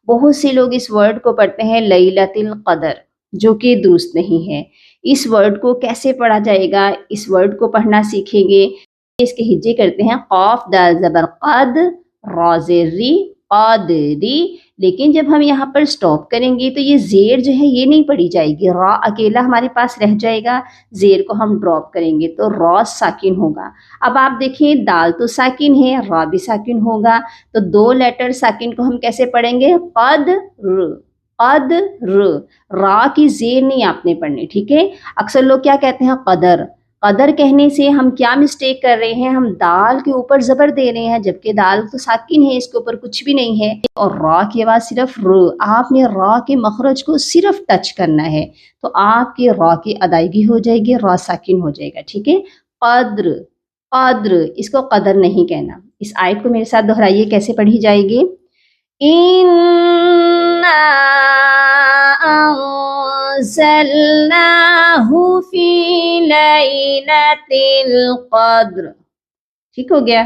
بہت سے لوگ اس ورڈ کو پڑھتے ہیں لیلۃ القدر، جو کہ درست نہیں ہے۔ اس ورڈ کو کیسے پڑھا جائے گا، اس ورڈ کو پڑھنا سیکھیں گے۔ اس کے ہجے کرتے ہیں قاف دال زبر قد، را زیر ری، قادری، لیکن جب ہم یہاں پر سٹاپ کریں گے تو یہ زیر جو ہے یہ نہیں پڑھی جائے گی، را اکیلا ہمارے پاس رہ جائے گا، زیر کو ہم ڈراپ کریں گے تو را ساکن ہوگا۔ اب آپ دیکھیں دال تو ساکن ہے، را بھی ساکن ہوگا، تو دو لیٹر ساکن کو ہم کیسے پڑھیں گے؟ قد ر، قد ر، را کی زیر نہیں آپ نے پڑھنی، ٹھیک ہے؟ اکثر لوگ کیا کہتے ہیں؟ قدر، قدر کہنے سے ہم کیا مسٹیک کر رہے ہیں؟ ہم دال کے اوپر زبر دے رہے ہیں، جبکہ دال تو ساکن ہے، اس کے اوپر کچھ بھی نہیں ہے، اور را کی آواز صرف ر، آپ نے را کے مخرج کو صرف ٹچ کرنا ہے تو آپ کی را کی ادائیگی ہو جائے گی، را ساکن ہو جائے گا، ٹھیک ہے؟ قدر، قدر، اس کو قدر نہیں کہنا۔ اس آیت کو میرے ساتھ دہرائیے کیسے پڑھی جائے گی؟ اِنَّا انزلناہ فی لیلۃ القدر، ٹھیک ہو گیا؟